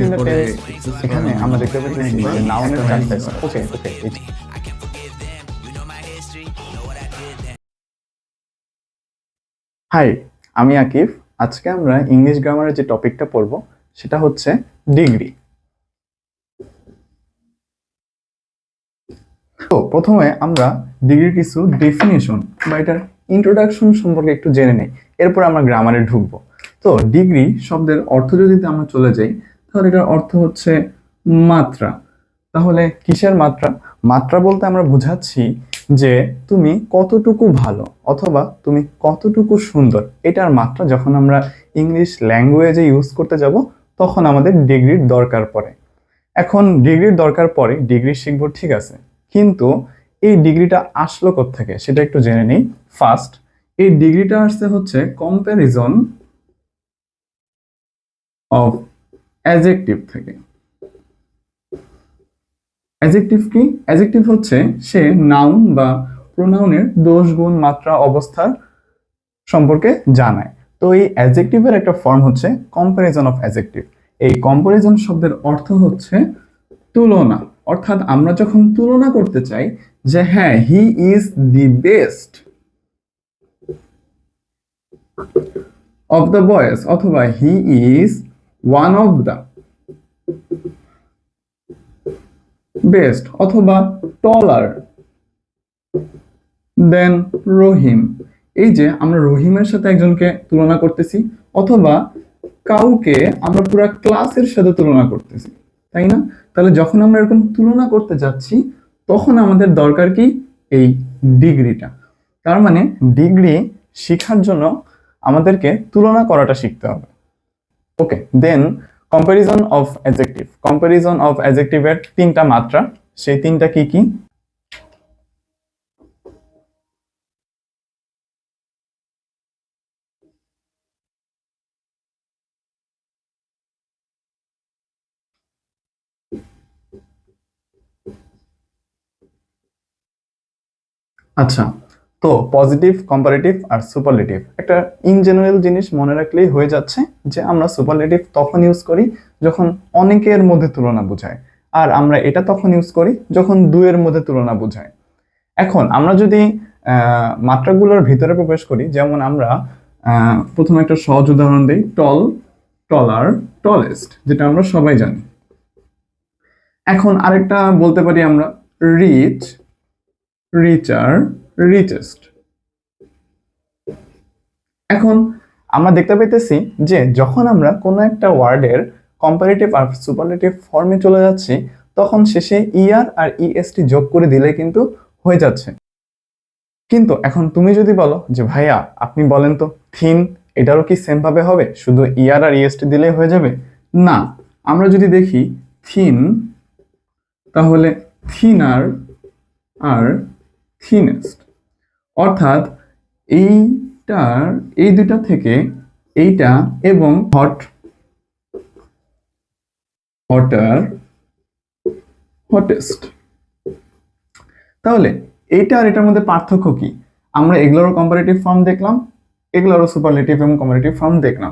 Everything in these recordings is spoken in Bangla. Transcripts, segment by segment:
এরপরে এখানে আমরা দেখতে পাচ্ছি যে নাউনের চারটা স্তর। ওকে ওকে। হাই, আমি আকিফ। আজকে আমরা ইংলিশ গ্রামারের যে টপিকটা পড়বো সেটা হচ্ছে ডিগ্রি। তো প্রথমে আমরা ডিগ্রির কিছু ডেফিনেশন বা এটার ইন্ট্রোডাকশন সম্পর্কে একটু জেনে নেই, এরপর আমরা গ্রামারে ঢুকবো। তো ডিগ্রি শব্দের অর্থ যদি আমরা চলে যাই, তাহলে এটার অর্থ হচ্ছে মাত্রা। তাহলে কিসের মাত্রা? মাত্রা বলতে আমরা বুঝাচ্ছি যে তুমি কতটুকু ভালো অথবা তুমি কতটুকু সুন্দর, এটার মাত্রা যখন আমরা ইংলিশ ল্যাঙ্গুয়েজে ইউজ করতে যাব তখন আমাদের ডিগ্রির দরকার পড়ে। এখন ডিগ্রির দরকার পড়ে, ডিগ্রি শিখবো ঠিক আছে, কিন্তু এই ডিগ্রিটা আসলো কোত্থেকে সেটা একটু জেনে নেই। ফার্স্ট, এই ডিগ্রিটা আসছে হচ্ছে কম্প্যারিজন অফ অ্যাডজেক্টিভ থেকে। অ্যাডজেক্টিভ কি? অ্যাডজেক্টিভ হচ্ছে সে নাউন বা প্রোনাউনের দোষ, গুণ, মাত্রা, অবস্থার সম্পর্কে জানায়। তো এই অ্যাডজেক্টিভের একটা ফর্ম হচ্ছে কম্প্যারিজন অফ অ্যাডজেক্টিভ। এই কম্প্যারিজন শব্দের অর্থ হচ্ছে তুলনা। অর্থাৎ আমরা যখন তুলনা করতে চাই যে হ্যাঁ he is the best of the boys, অথবা he is one of the best, অথবা টলার দেন রহিম। এই যে আমরা রহিমের সাথে একজনকে তুলনা করতেছি, অথবা কাউকে আমরা পুরো ক্লাসের সাথে তুলনা করতেছি, তাই না? তাহলে যখন আমরা এরকম তুলনা করতে যাচ্ছি তখন আমাদের দরকার কি? এই ডিগ্রিটা। তার মানে ডিগ্রি শেখার জন্য আমাদেরকে তুলনা করাটা শিখতে হবে। Okay, then comparison of adjective. Comparison of অ্যাডজেক্টিভের তিনটা মাত্রা, সেই তিনটা কি কি? আচ্ছা, তো পজিটিভ, কম্পারেটিভ আর সুপারলেটিভ। একটা ইন জেনারেল জিনিস মনে রাখলেই হয়ে যাচ্ছে যে আমরা সুপারলেটিভ তখন ইউজ করি যখন অনেকের মধ্যে তুলনা বোঝায়, আর আমরা এটা তখন ইউজ করি যখন দুয়ের মধ্যে তুলনা বোঝায়। এখন আমরা যদি মাত্রাগুলোর ভিতরে প্রবেশ করি, যেমন আমরা প্রথমে একটা সহজ উদাহরণ দিই, টল, টলার, টলেস্ট, যেটা আমরা সবাই জানি। এখন আরেকটা বলতে পারি আমরা রিচ, রিচার, রিচেস্ট। এখন আমরা দেখতে পাইতেছি যে যখন আমরা কোনো একটা ওয়ার্ডের কম্পারেটিভ আর সুপারলেটিভ ফর্মে চলে যাচ্ছি তখন শেষে ইআর আর ইএসটি যোগ করে দিলে কিন্তু হয়ে যাচ্ছে। কিন্তু এখন তুমি যদি বলো যে ভাইয়া আপনি বলেন তো থিন, এটারও কি সেম ভাবে হবে, শুধু ইআর আর ইএসটি দিলেই হয়ে যাবে? না, আমরা যদি দেখি থিন, তাহলে থিনার আর থিনেস্ট, অর্থাৎ এইটার এই দুটা থেকে এইটা এবং হট, হটার, হটেস্ট। তাহলে এইটা আর এটার মধ্যে পার্থক্য কি? আমরা এগুলোরও কম্পারেটিভ ফর্ম দেখলাম, এগুলোরও সুপারলেটিভ এবং কম্পারেটিভ ফর্ম দেখলাম।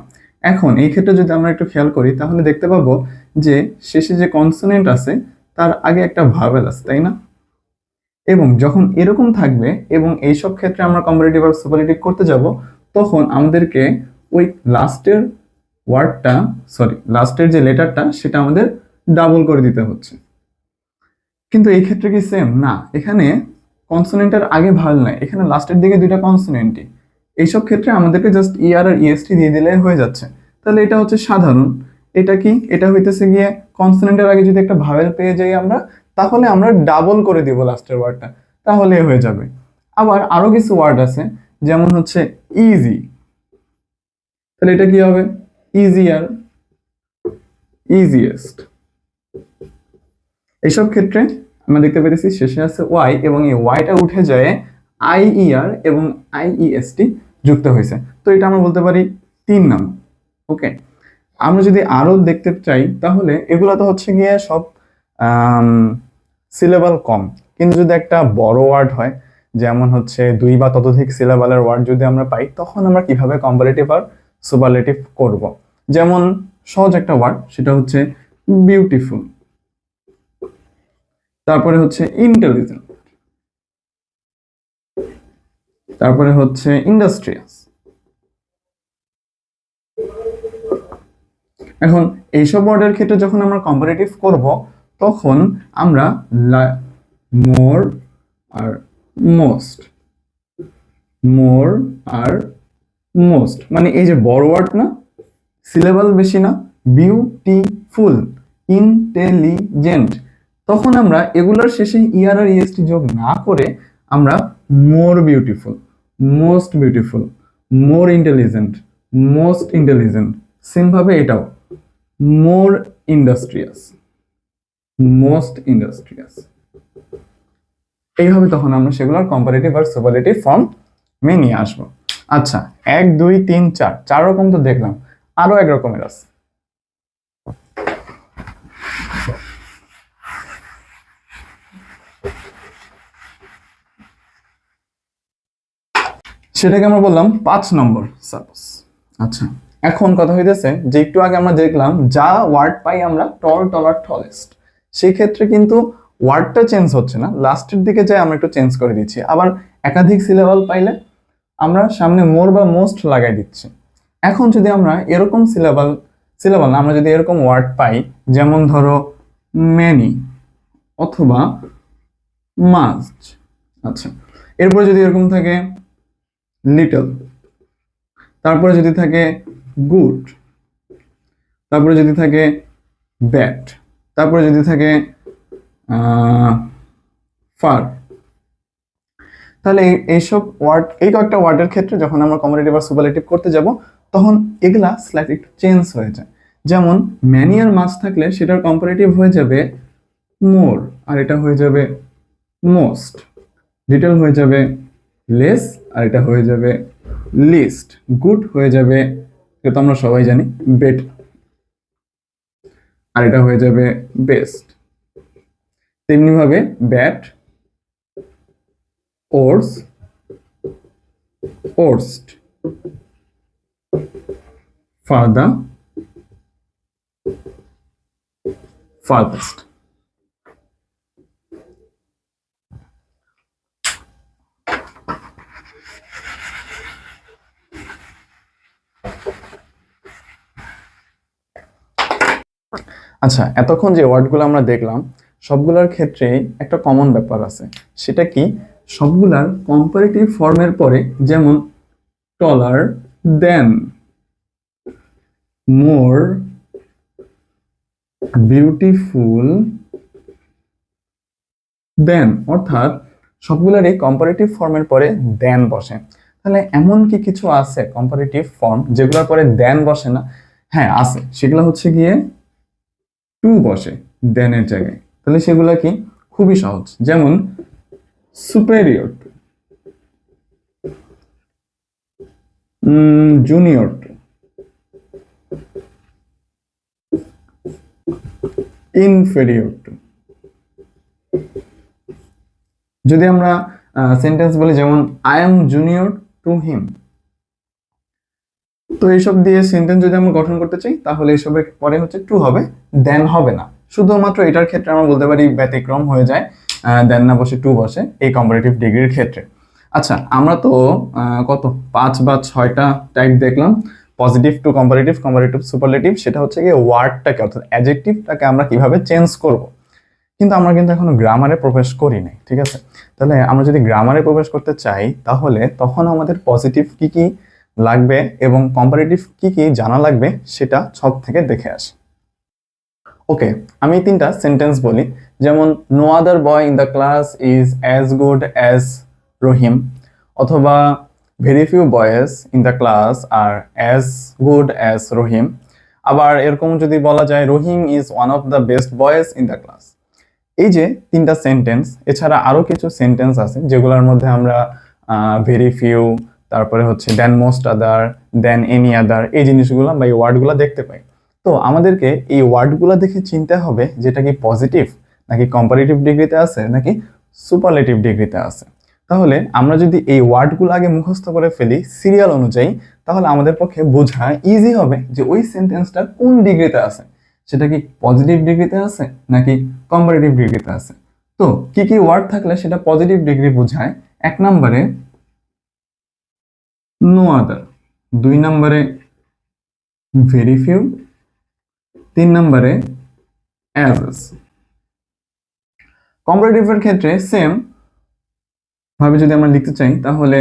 এখন এই ক্ষেত্রে যদি আমরা একটু খেয়াল করি তাহলে দেখতে পাবো যে শেষে যে কনসোনেন্ট আছে তার আগে একটা ভাওয়েল আছে, তাই না? এবং যখন এরকম থাকবে এবং এইসব ক্ষেত্রে আমরা কম্পারেটিভ আর সুপারলেটিভ করতে যাব তখন আমাদেরকে ওই লাস্টের ওয়ার্ডটা, সরি লাস্টের যে লেটারটা সেটা আমাদের ডাবল করে দিতে হচ্ছে। কিন্তু এই ক্ষেত্রে কি সেম? না, এখানে কনসোনেন্টের আগে ভাওয়েল নাই, এখানে লাস্টের দিকে দুইটা কনসোনেন্টই। এইসব ক্ষেত্রে আমাদেরকে জাস্ট ইআর আর ইএসটি দিয়ে দিলে হয়ে যাচ্ছে। তাহলে এটা হচ্ছে সাধারণ। এটা কি? এটা হইতেছে গিয়ে কনসোনেন্টের আগে যদি একটা ভাওয়েল পেয়ে যাই আমরা, তাহলে আমরা ডাবল করে দিব লাস্টের ওয়ার্ডটা, তাহলে হয়ে যাবে। আবার আরো কিছু ওয়ার্ড আছে, যেমন হচ্ছে ইজি, তাহলে এটা কি হবে? Easier, easiest. এইসব ক্ষেত্রে আমরা দেখতে পেরেছি শেষে আছে ওয়াই এবং এই ওয়াইটা উঠে যায় আইইআর এবং আইইএসটি যুক্ত হয়েছে, তো এটা আমরা বলতে পারি 3 নাম। ওকে, আমরা যদি আরো দেখতে চাই তাহলে এগুলো তো হচ্ছে গিয়ে সব সিলেবাল কম, কিন্তু যদি একটা বড় ওয়ার্ড হয়, যেমন হচ্ছে 2 বা ততোধিক সিলেবালের ওয়ার্ড যদি আমরা পাই তখন আমরা কিভাবে কম্পারেটিভ আর সুপারলেটিভ করব। যেমন সহজ একটা ওয়ার্ড, সেটা হচ্ছে বিউটিফুল। তারপরে হচ্ছে ইন্টেলিজেন্ট, তারপরে হচ্ছে ইন্ডাস্ট্রিয়াস। এখন এইসব ওয়ার্ডের ক্ষেত্রে যখন আমরা কম্পারেটিভ করব, তখন আমরা মোর আর মোস্ট, মোর আর মোস্ট, মানে এই যে বড় ওয়ার্ড না, সিলেবাল বেশি না, বিউটিফুল, ইন্টেলিজেন্ট, তখন আমরা এগুলোর শেষে ইআর আর ইএসটি যোগ না করে আমরা more beautiful, most beautiful, more intelligent, most intelligent, same ভাবে এটাও মোর ইন্ডাস্ট্রিয়াস, মোস্ট ইন্ডাস্ট্রিয়াস। এইভাবে তখন আমরা সেগুলোর কম্পারেটিভ আর সুপারলেটিভ ফর্ম নিয়ে আসবো। আচ্ছা, 1 2 3 4, 4 রকম তো দেখলাম, আরো এক রকমের আছে। সেটাকে আমরা বললাম 5 নম্বর সাপোজ। আচ্ছা, এখন কথা হইতেছে যে একটু আগে আমরা দেখলাম যা ওয়ার্ড পাই আমরা টল, টলার, টলেস্ট, সেই ক্ষেত্রে কিন্তু ওয়ার্ডটা চেঞ্জ হচ্ছে না, লাস্টের দিকে যাই আমরা একটু চেঞ্জ করে দিচ্ছি। আবার একাধিক সিলেবাল পাইলে আমরা সামনে মোর বা মোস্ট লাগাই দিচ্ছি। এখন যদি আমরা এরকম সিলেবাল না, আমরা যদি এরকম ওয়ার্ড পাই, যেমন ধরো মেনি অথবা মাস্ট, আচ্ছা, এরপরে যদি এরকম থাকে লিটল, তারপরে যদি থাকে গুড, তারপরে যদি থাকে ব্যাড, তারপরে যদি থাকে ফার, তাহলে এইসব ওয়ার্ড, এই কয়েকটা ওয়ার্ডের ক্ষেত্রে যখন আমরা কম্পারেটিভ আর সুপারলেটিভ করতে যাব, তখন এগুলা স্লাইটলি একটু চেঞ্জ হয়ে যায়। যেমন ম্যানি আর মাস্ট থাকলে সেটার কম্পারেটিভ হয়ে যাবে মোর, আর এটা হয়ে যাবে মোস্ট। লিটল হয়ে যাবে লেস, আর এটা হয়ে যাবে লিস্ট। গুড হয়ে যাবে, এটা আমরা সবাই জানি, বেট, আর এটা হয়ে যাবে বেস্ট। তেমনি ভাবে ব্যাড, ওর্স, ওর্স্ট, ফার্দার, ফার্দাস্ট। আচ্ছা, এতক্ষণ যে ওয়ার্ডগুলো আমরা দেখলাম সবগুলোর ক্ষেত্রেই একটা কমন ব্যাপার আছে, সেটা কি সবগুলার কম্পারেটিভ ফর্মের পরে, যেমন টলার দেন, মোর বিউটিফুল দেন, অর্থাৎ সবগুলার এই কম্পারেটিভ ফর্মের পরে দেন বসে। তাহলে এমন কি কিছু আছে কম্পারেটিভ ফর্ম যেগুলোর পরে দেন বসে না? হ্যাঁ আছে, সেগুলো হচ্ছে গিয়ে টু বসে দেনের জায়গায়। তাহলে সেগুলা কি? খুবই সহজ, যেমন superior to, junior to, inferior to. যদি আমরা সেন্টেন্স বলি, যেমন I am junior to him, তো এইসব দিয়ে সেন্টেন্স যদি আমরা গঠন করতে চাই তাহলে এইসবের পরে হচ্ছে টু হবে, দেন হবে না। শুধুমাত্র এটার ক্ষেত্রে আমরা বলতে পারি ব্যতিক্রম হয়ে যায়, দেন না বসে টু বসে এই কম্পারেটিভ ডিগ্রির ক্ষেত্রে। আচ্ছা, আমরা তো কত 5 বা 6টা টাইপ দেখলাম positive to comparative, comparative superlative. সেটা হচ্ছে কি ওয়ার্ডটাকে অর্থাৎ অ্যাডজেক্টিভটাকে আমরা কিভাবে চেঞ্জ করব, কিন্তু আমরা কিন্তু এখনো গ্রামারে প্রবেশ করি নাই, ঠিক আছে? তাহলে আমরা যদি গ্রামারে প্রবেশ করতে চাই তাহলে তখন আমাদের পজিটিভ কি কি লাগবে এবং কম্পারেটিভ কি কি জানা লাগবে সেটা ছক থেকে দেখে আসি। ওকে, আমি 3টা সেন্টেন্স বলি, যেমন no other boy in the class is as good as Rahim, অথবা very few boys in the class are as good as Rahim. আবার এরকম যদি বলা যায় Rahim is one of the best boys in the class. এই যে 3টা সেন্টেন্স, এছাড়া আরো কিছু সেন্টেন্স আছে যেগুলোর মধ্যে আমরা ভেরি ফিউ, তারপরে হচ্ছে দেন মোস্ট আদার, দেন এনি আদার, এই জিনিসগুলো বা এই ওয়ার্ডগুলো দেখতে পাই। তো আমাদেরকে এই ওয়ার্ডগুলো দেখে চিনতে হবে যেটা কি পজিটিভ নাকি কম্পারেটিভ ডিগ্রিতে আছে নাকি সুপারলেটিভ ডিগ্রিতে আছে। তাহলে আমরা যদি এই ওয়ার্ডগুলো আগে মুখস্থ করে ফেলি সিরিয়াল অনুযায়ী, তাহলে আমাদের পক্ষে বোঝা ইজি হবে যে ওই সেন্টেন্সটা কোন ডিগ্রিতে আছে, সেটা কি পজিটিভ ডিগ্রিতে আছে নাকি কম্পারেটিভ ডিগ্রিতে আছে। তো কি কি ওয়ার্ড থাকলে সেটা পজিটিভ ডিগ্রি বোঝায়? এক নম্বরে নো আদার, দুই নম্বরে ভেরি ফিউ, তিন নম্বরে অ্যাজ। কম্পারেটিভের ক্ষেত্রে সেম ভাবে যদি আমরা লিখতে চাই তাহলে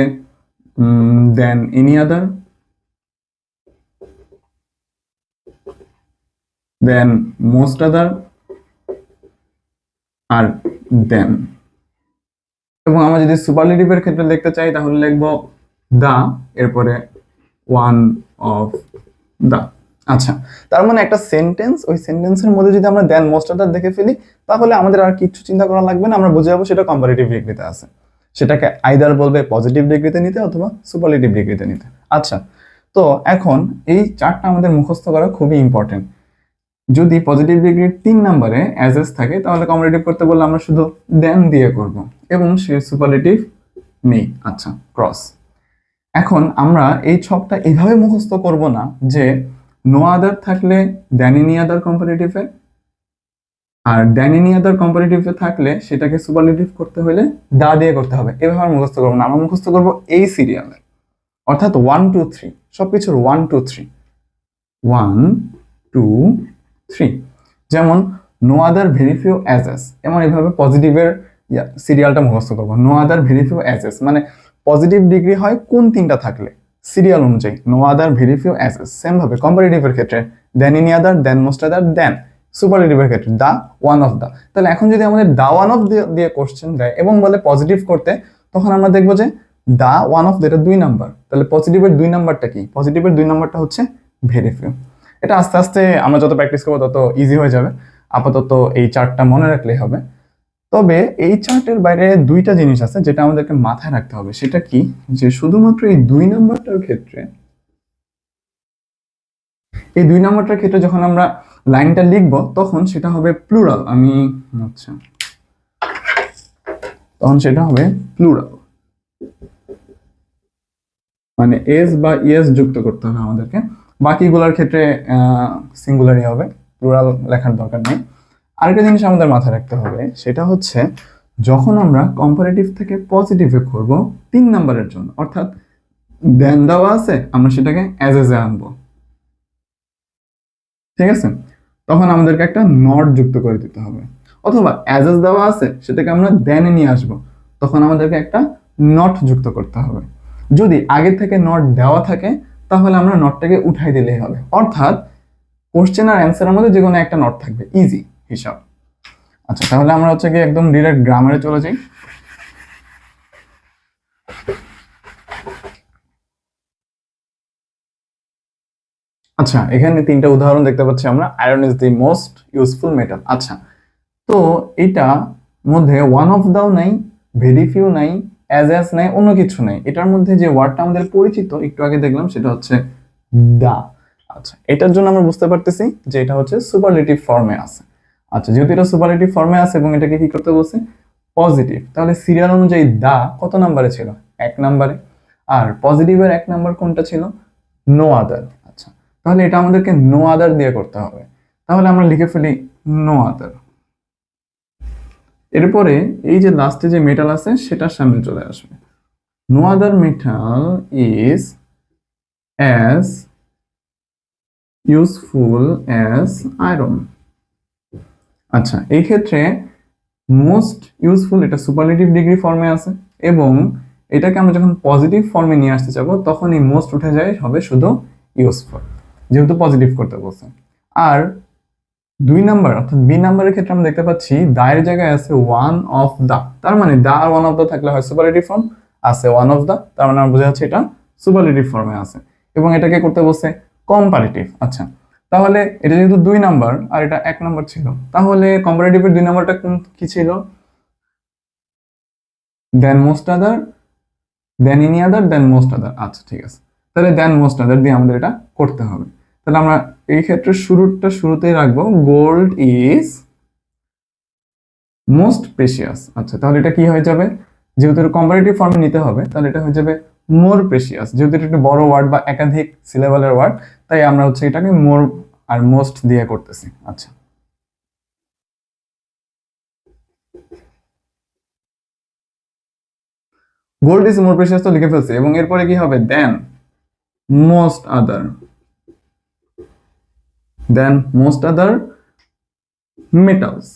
দেন এনি আদার, দেন মোস্ট আদার, আর দেন। এবং আমরা যদি সুপারলেটিভের ক্ষেত্রে লিখতে চাই তাহলে লিখবো দা, এরপরে ওয়ান অফ দা। আচ্ছা, তার মানে একটা সেন্টেন্স, ওই সেন্টেন্সের মধ্যে যদি আমরা দেন মোস্ট আদার দেখে ফেলি তাহলে আমাদের আর কিছু চিন্তা করা লাগবে না, আমরা বুঝে যাবো সেটা কম্পারেটিভ ডিগ্রিতে আছে। সেটাকে আইদার বলবে পজিটিভ ডিগ্রিতে নিতে অথবা সুপারলেটিভ ডিগ্রিতে নিতে। আচ্ছা, তো এখন এই চারটা আমাদের মুখস্থ করা খুবই ইম্পর্টেন্ট। যদি পজিটিভ ডিগ্রির 3 নম্বরে অ্যাজ এস থাকে তাহলে কম্পারেটিভ করতে বললে আমরা শুধু দেন দিয়ে করব এবং সে সুপারলেটিভ নেই। আচ্ছা, ক্রস। এখন আমরা এই ছকটা এইভাবে মুখস্থ করব না যে নো আদার থাকলে দেন এনি আদার কম্পারেটিভে, আর দেন এনি আদার কম্পারেটিভে থাকলে সেটাকে সুপারলেটিভ করতে হলে দা দিয়ে করতে হবে, এভাবে আমরা মুখস্থ করবো না। আমরা মুখস্থ করবো এই সিরিয়ালে, অর্থাৎ 1 2 3, সবকিছুর 1 2 3, 1 2 3। যেমন no other very few as as, এমন এইভাবে পজিটিভের সিরিয়ালটা মুখস্থ করবো। No other very few as as মানে পজিটিভ ডিগ্রি হয় কোন তিনটা থাকলে সিরিয়াল অনুযায়ী, no other very few as as. Same ভাবে কম্পারেটিভের ক্ষেত্রে দেন any other, than most other, দেন। সুপারলেটিভের ক্ষেত্রে দা, ওয়ান অফ দা। তাহলে এখন যদি আমাদের দা ওয়ান অফ দিয়ে কোশ্চেন দেয় এবং বলে পজিটিভ করতে, তখন আমরা দেখবো যে দা ওয়ান অফ এটা 2 নাম্বার, তাহলে পজিটিভের 2 নাম্বারটা কি? পজিটিভের 2 নাম্বারটা হচ্ছে ভেরি ফিউ। এটা আস্তে আস্তে আমরা যত প্র্যাকটিস করবো তত ইজি হয়ে যাবে। আপাতত এই চার্টটা মনে রাখলেই হবে। তবে এই চার্টের বাইরে দুইটা জিনিস আছে যেটা আমাদেরকে মাথায় রাখতে হবে। সেটা কি? যে শুধুমাত্র এই 2 নাম্বারটার ক্ষেত্রে, এই 2 নাম্বারটার ক্ষেত্রে যখন আমরা লাইনটা লিখবো তখন সেটা হবে প্লুরাল। আচ্ছা, তখন সেটা হবে প্লুরাল, মানে এস বা ইএস যুক্ত করতে হবে আমাদেরকে। বাকিগুলোর ক্ষেত্রে সিঙ্গুলারই হবে, প্লুরাল লেখার দরকার নেই। আরেকটা জিনিস আমাদের মাথায় রাখতে হবে, সেটা হচ্ছে যখন আমরা কম্পারেটিভ থেকে পজিটিভে করব 3 নাম্বারের জন্য, অর্থাৎ দেন দেওয়া আছে আমরা সেটাকে অ্যাজ এ আনবো, ঠিক আছে? তখন আমাদেরকে একটা নট যুক্ত করে দিতে হবে। অথবা অ্যাজ এস দেওয়া আছে সেটাকে আমরা দেনে নিয়ে আসবো, তখন আমাদেরকে একটা নট যুক্ত করতে হবে। যদি আগে থেকে নট দেওয়া থাকে তাহলে আমরা নটটাকে উঠাই দিলেই হবে, অর্থাৎ কোশ্চেন আর অ্যান্সারের মধ্যে যে কোনো একটা নট থাকবে, ইজি হিসাব। আচ্ছা, তাহলে আমরা হচ্ছে কি একদম ডিরেক্ট গ্রামারে চলে যাই। আচ্ছা, এখানে 3টা উদাহরণ দেখতে পাচ্ছি আমরা। Iron is the most useful metal. আচ্ছা, তো এটা মধ্যে ওয়ান অফ দাও নাই, ভেরি ফিউ নাই, অ্যাজ নাই, অন্য কিছু নাই। এটার মধ্যে যে ওয়ার্ডটা আমাদের পরিচিত একটু আগে দেখলাম সেটা হচ্ছে দা। আচ্ছা, এটার জন্য আমরা বুঝতে পারতেছি যে এটা হচ্ছে সুপারলেটিভ ফর্মে আছে। আচ্ছা, যেহেতু এটা সুপারলেটিভ ফর্মে আছে এবং এটাকে কি করতে বলছে? পজিটিভ, তাহলে সিরিয়াল অনুযায়ী দা কত নাম্বারে ছিল? 1 নাম্বারে। আর পজিটিভের 1 নাম্বার কোনটা ছিল? No other. আচ্ছা, তাহলে এটা আমাদেরকে নো আদার দিয়ে করতে হবে। তাহলে আমরা লিখে ফেলি নো আদার। এরপরে এই যে লাস্টে যে মেটাল আছে সেটার সামনে চলে আসবে। No other metal is as useful as iron. আচ্ছা, এই ক্ষেত্রে মোস্ট ইউজফুল এটা সুপারলেটিভ ডিগ্রি ফর্মে আছে এবং এটাকে আমরা যখন পজিটিভ ফর্মে নিয়ে আসতে যাবো তখন এই মোস্ট উঠে যায়, হবে শুধু ইউজফুল, যেহেতু পজিটিভ করতে বলছে। আর 2 নাম্বার অর্থাৎ বি নাম্বারের ক্ষেত্রে আমরা দেখতে পাচ্ছি দায়ের জায়গায় আছে ওয়ান অফ দা, তার মানে দা আর ওয়ান অফ দা থাকলে হয় সুপারলেটিভ ফর্ম, আছে ওয়ান অফ দা, তার মানে আমরা বোঝা যাচ্ছে এটা সুপারলেটিভ ফর্মে আছে এবং এটাকে করতে বলছে কম্পারেটিভ। আচ্ছা, তাহলে এটা যেহেতু 2 নাম্বার আর এটা 1 নাম্বার ছিল, তাহলে কম্পারেটিভের 2 নাম্বারটা কি ছিল? Than most other, than any other, than most other. আচ্ছা, ঠিক আছে, তাহলে দেন মোস্ট আদার দিয়ে আমাদের এটা করতে হবে। তাহলে আমরা এই ক্ষেত্রে শুরুতেই রাখবো গোল্ড ইজ মোস্ট প্রেশিয়াস। আচ্ছা, তাহলে এটা কি হয়ে যাবে? যেহেতু এটা কম্পারেটিভ ফর্মে নিতে হবে তাহলে এটা হয়ে যাবে মোর প্রেশিয়াস, যেহেতু এটা একটা বড় ওয়ার্ড বা একাধিক সিলেবলের ওয়ার্ড, তাই আমরা হচ্ছে এটাকে মোর আর মোস্ট দিয়ে করতেছি। আচ্ছা, গোল্ড ইজ মোর প্রেশিয়াস তো লিখে ফেলছি, এবং এরপরে কি হবে, মোস্ট আদার দেন মোস্ট আদার মেটালস।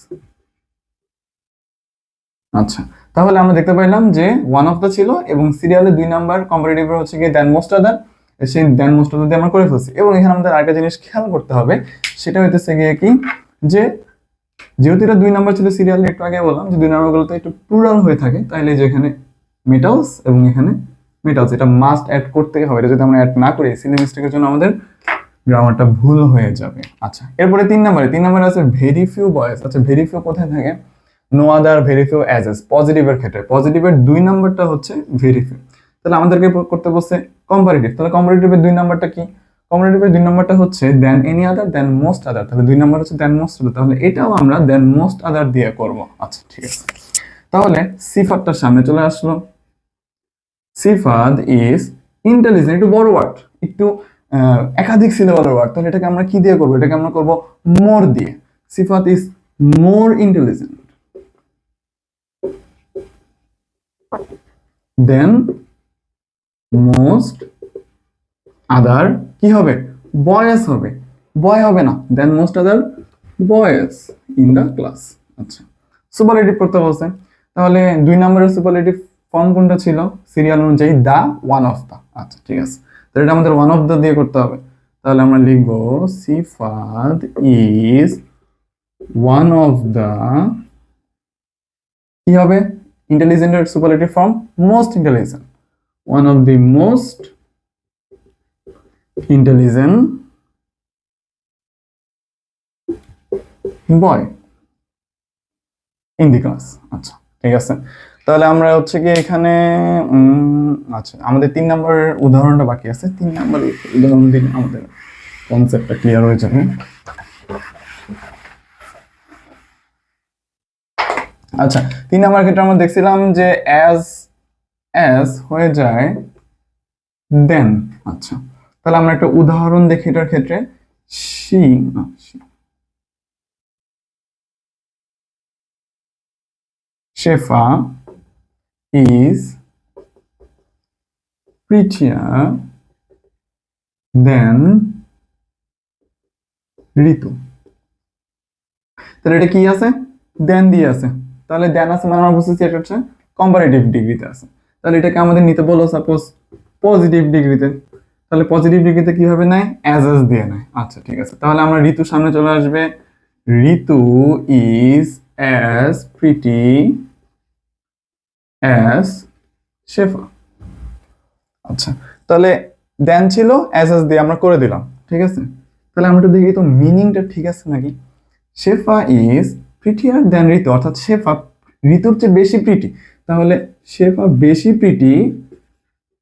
আচ্ছা, তাহলে আমরা দেখতে পাইলাম যে ওয়ান অফ দ্য ছিল এবং সিরিয়ালে 2 নাম্বার কম্পারেটিভ হচ্ছে গিয়ে দেন মোস্ট আদার, সেই দেন মোস্ট আদার দিয়ে আমরা করে ফেলছি। এবং এখানে আমাদের আরেকটা জিনিস খেয়াল করতে হবে, সেটা হইতেছে গিয়ে কি, যে যেহেতু এটা 2 নাম্বার ছিল সিরিয়ালে, একটু আগে বললাম যে 2 নাম্বার গুলোতে একটু প্লুরাল হয়ে থাকে, তাইলে যে এখানে মেটালস এবং এখানে মেটালস, এটা মাস্ট অ্যাড করতেই হবে। এটা যদি আমরা অ্যাড না করি, সিলি মিস্টেকের জন্য আমাদের গ্রামারটা ভুল হয়ে যাবে। আচ্ছা, এরপরে 3 নম্বরে আছে ভেরি ফিউ বয়েজ। আচ্ছা, ভেরি ফিউ কোথায় থাকে, no other, very few, as পজিটিভের ক্ষেত্রে। পজিটিভের 2 নাম্বারটা হচ্ছে ভেরি ফিউ, তাহলে আমাদেরকে করতে বলছে কম্পারেটিভ। তাহলে কম্পারেটিভের 2 নাম্বারটা কি, কম্পারেটিভের 2 নাম্বারটা হচ্ছে দেন এনি আদার দেন মোস্ট আদার। তাহলে 2 নাম্বার হচ্ছে দেন মোস্ট আদার, তাহলে এটাও আমরা দেন মোস্ট আদার দিয়ে করব। আচ্ছা, ঠিক আছে। তাহলে সিফাতটার সামনে চলে আসলো, সিফাত ইজ ইন্টেলিজেন্ট, একটু বড় ওয়ার্ড, একটু একাধিক সিলেবলের ওয়ার্ড, তাহলে এটাকে আমরা কি দিয়ে করবো, এটাকে আমরা করব মোর দিয়ে। Sifat is more intelligent than most other, কি হবে, বয়েজ হবে, বয় হবে না, than most other boys in the class. আচ্ছা, সুপারলেটিভ করতে বলছে, তাহলে 2 নম্বরের সুপারলেটিভ ফর্ম কোনটা ছিল, সিরিয়াল অনুযায়ী দা, ওয়ান অফ দা। আচ্ছা, ঠিক আছে, তাহলে এটা আমাদের ওয়ান অফ দা দিয়ে করতে হবে। তাহলে আমরা লিখব Sifat is one of the, কি হবে, ইন্টেলিজেন্টের superlative form most intelligent, one of the most intelligent boy in the class. আচ্ছা, ঠিক আছে, তাহলে আমরা হচ্ছে কি এখানে আচ্ছা, আমাদের 3 নম্বরের উদাহরণটা বাকি আছে। 3 নম্বরের উদাহরণ দিলে আমাদের কনসেপ্টটা ক্লিয়ার হয়ে যাবে। আচ্ছা, 3 নম্বরের ক্ষেত্রে আমরা দেখছিলাম যে অ্যাজ হয়ে যায় দেন। আচ্ছা, তাহলে আমরা একটা উদাহরণ দেখি এটার ক্ষেত্রে। শেফা is prettier than ঋতু। তাহলে এটা কি আছে, দেন দিয়ে আছে, তাহলে দেন আছে মানে আমরা বুঝতেছি এটা হচ্ছে কম্পারেটিভ ডিগ্রিতে আছে। তাহলে এটাকে আমাদের নিতে বলো সাপোজ পজিটিভ ডিগ্রিতে, তাহলে পজিটিভ ডিগ্রিতে কিভাবে নেয়, অ্যাজ দিয়ে নেয়। আচ্ছা, ঠিক আছে, তাহলে আমরা ঋতুর সামনে চলে আসবে, ঋতু ইজ অ্যাজ প্রিটি অ্যাজ শেফা। আচ্ছা, তাহলে দেন ছিল, অ্যাজ দিয়ে আমরা করে দিলাম, ঠিক আছে। তাহলে আমরা একটু দেখি তো মিনিংটা ঠিক আছে নাকি। শেফা ইজ প্রিটিয়ার দেন ঋতু, অর্থাৎ শেফা ঋতুর চেয়ে বেশি প্রিটি, তাহলে শেফা বেশি প্রিটি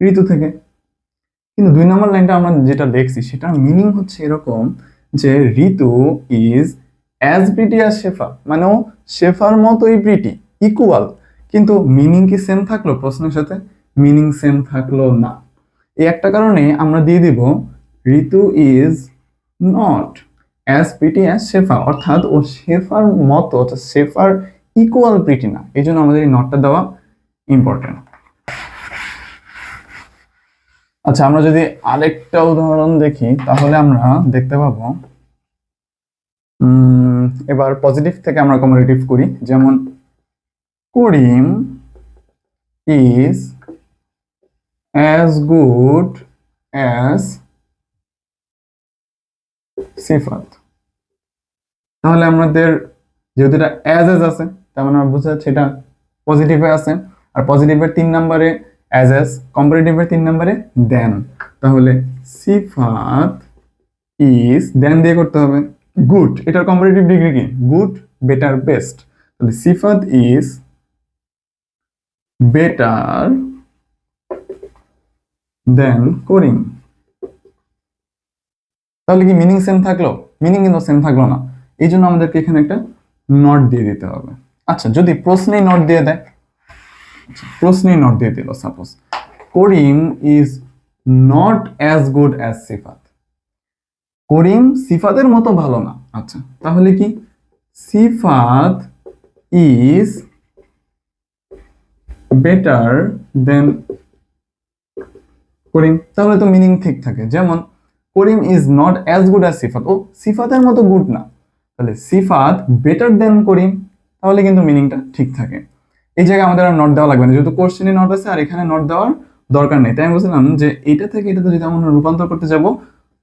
ঋতু থেকে। কিন্তু 2 নম্বর লাইনটা আমরা যেটা দেখছি সেটার মিনিং হচ্ছে এরকম যে ঋতু ইজ অ্যাজ প্রিটি অ্যাজ শেফা, মানে ও শেফার মতোই প্রিটি, ইকুয়াল। কিন্তু মিনিং কি সেম থাকলো, প্রশ্নের সাথে মিনিং সেম থাকলো না। এই একটা কারণে আমরা দিয়ে দিব Ritu is not as pretty as Shefa, অর্থাৎ ও শেফার মতো, অর্থাৎ শেফার ইকুয়াল প্রিটি না। এই জন্য আমাদের এই নটটা দেওয়া ইম্পর্টেন্ট। আচ্ছা, আমরা যদি আরেকটা উদাহরণ দেখি তাহলে আমরা দেখতে পাবো, এবার পজিটিভ থেকে আমরা কম্পারেটিভ করি। যেমন Karim is as good as Sifat. তাহলে আমাদের যেহেতু এটা অ্যাজ আছে, তার মানে আমরা বুঝতে পারছি এটা পজিটিভে আছে, আর পজিটিভের 3 নম্বরে অ্যাজ, কম্পারেটিভের 3 নম্বরে দেন। তাহলে সিফাত ইজ দেন দিয়ে করতে হবে গুড, এটার কম্পারেটিভ ডিগ্রি কি, গুড, বেটার, বেস্ট। তাহলে সিফাত ইজ বেটার দেন করিম। তাহলে কি মিনিং সেম থাকলো, মিনিং কিন্তু সেম থাকলো না, এই জন্য আমাদেরকে এখানে একটা নট দিয়ে দিতে হবে। আচ্ছা, যদি প্রশ্নেই নট দিয়ে দেয়, প্রশ্নেই নট দিয়ে দিল suppose, Karim is not as good as Sifat. Karim সিফাতের মতো ভালো না। আচ্ছা, তাহলে কি সিফাত ইজ বেটার দেন করিম। তাহলে তো মিনিং ঠিক থাকে। যেমন Karim is not as good as Sifat, ও সিফাতের মতো গুড না। তাহলে সিফাত বেটার দেন করিম, তাহলে কিন্তু মিনিংটা ঠিক থাকে। এই জায়গায় আমাদের আর নট দেওয়া লাগবে না, যেহেতু কোশ্চেনে নট আছে আর এখানে নট দেওয়ার দরকার নেই। তাই আমি বলছিলাম যে এটা থেকে এটাতে যদি আমরা রূপান্তর করতে যাব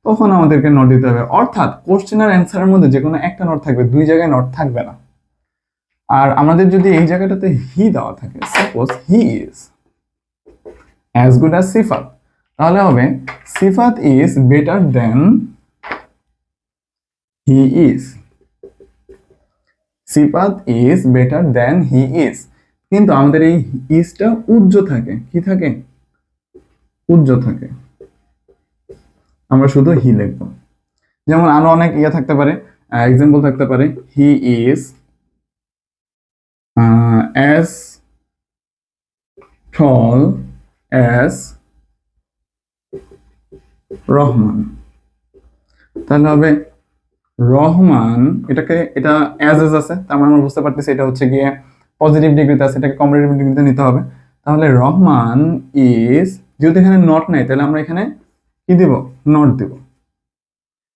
তখন আমাদেরকে নট দিতে হবে। অর্থাৎ কোশ্চেন আর অ্যান্সারের মধ্যে যে কোনো একটা নট থাকবে, দুই জায়গায় নট থাকবে না। আর আমাদের যদি এই জায়গাটাতে হি দেওয়া থাকে, suppose he is as good as Sifat, তাহলে হবে Sifat is better than he is. Sifat is better than he is, কিন্তু আমাদের এই ইজটা উজ্জ থাকে। কি থাকে? উজ্জ থাকে। আমরা শুধু হি লিখবো। যেমন আরো অনেক ইয়ে থাকতে পারে, এক্সাম্পল থাকতে পারে, হি is as tall as Rahman. তাহলে হবে রহমান, এটা অ্যাজ এজ আছে, তার মানে আমরা বুঝতে পারতেছি এটা হচ্ছে গিয়ে পজিটিভ ডিগ্রিতে আছে, এটাকে কম্পারেটিভ ডিগ্রিতে নিতে হবে। তাহলে রহমান ইজ, যেহেতু এখানে নট নাই তাহলে আমরা এখানে কি দিব? নট দিব।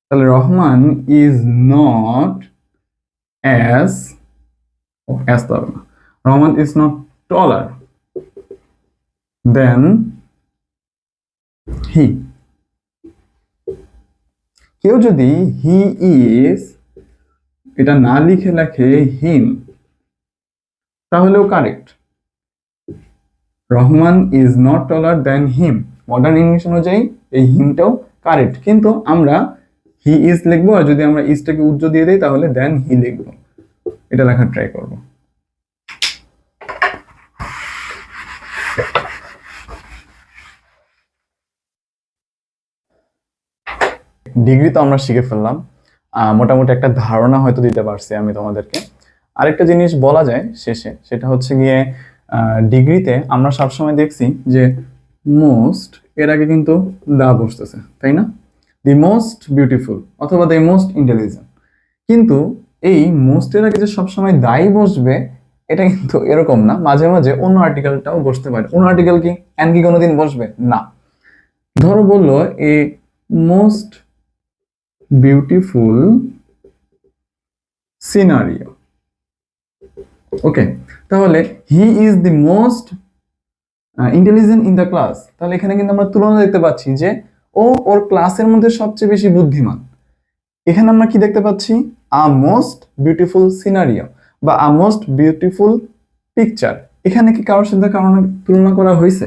তাহলে Rahman is not as, as তো হবে না, রহমান ইজ নট টলার দেন হি। কেউ যদি হি ইজ এটা না লিখে লেখে হিম, তাহলেও correct. Rahman is not taller than him, modern English অনুযায়ী এই হিমটাও কারেক্ট, কিন্তু আমরা হি ইজ লিখবো, আর যদি আমরা ইজটাকে উজ্জ দিয়ে দিই তাহলে দেন হি লিখবো। এটা লেখার ট্রাই করব। ডিগ্রি তো আমরা শিখে ফেললাম, মোটামুটি একটা ধারণা হয়তো দিতে পারছি আমি তোমাদেরকে। আরেকটা জিনিস বলা যায় শেষে, সেটা হচ্ছে গিয়ে ডিগ্রিতে আমরা সবসময় দেখছি যে মোস্ট এর আগে কিন্তু দা বসতেছে, তাই না? দি মোস্ট বিউটিফুল অথবা দি মোস্ট ইন্টেলিজেন্ট, কিন্তু এই মোস্টের আগে যে সবসময় দাই বসবে এটা কিন্তু এরকম না, মাঝে মাঝে অন্য আর্টিকেলটাও বসতে পারে। অন্য আর্টিকেল কি এন্ড কি কোনোদিন বসবে না। ধরো বললো এ মোস্ট বিউটিফুল সিনারিও, ওকে, তাহলে হি is the most intelligent in the class, তাহলে এখানে কিন্তু আমরা তুলনা দেখতে পাচ্ছি যে ও ওর ক্লাসের মধ্যে সবচেয়ে বেশি বুদ্ধিমান। এখানে আমরা কি দেখতে পাচ্ছি? আ মোস্ট বিউটিফুল সিনারিও বা আ মোস্ট বিউটিফুল পিকচার। এখানে কি কারোর সাথে কারো তুলনা করা হয়েছে?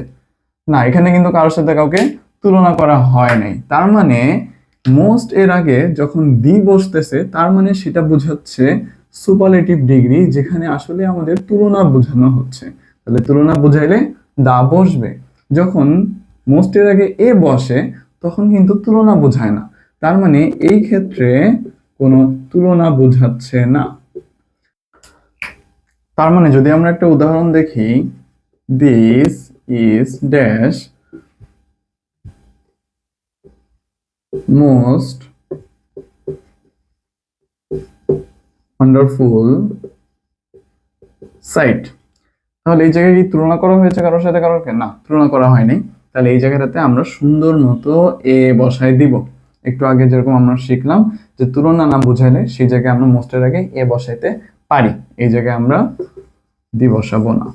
না, এখানে কিন্তু কারোর সাথে কাউকে তুলনা করা হয় নাই। তার মানে মোস্ট এর আগে যখন দি বসতেছে তার মানে সেটা বোঝাচ্ছে সুপারলেটিভ ডিগ্রি, যেখানে আসলে আমাদের তুলনা বোঝানো হচ্ছে। তাহলে তুলনা বোঝাইলে দা বসবে। যখন মোস্ট এর আগে এ বসে তখন কিন্তু তুলনা বোঝায় না, তার মানে এই ক্ষেত্রে কোনো তুলনা বোঝাচ্ছে না। তার মানে যদি আমরা একটা উদাহরণ দেখি, this is dash most wonderful site, তাহলে এই জায়গায় কি তুলনা করা হয়েছে কারোর সাথে কারোরকে? না, তুলনা করা হয়নি। তাহলে এই জায়গাটাতে আমরা সুন্দর মতো এ বসাই দিব। একটু আগে যেরকম আমরা শিখলাম যে তুলনা না বুঝাইলে সেই জায়গায় আমরা মোস্টের আগে এ বসাইতে পারি, এই জায়গায় আমরা দি বসাবো না।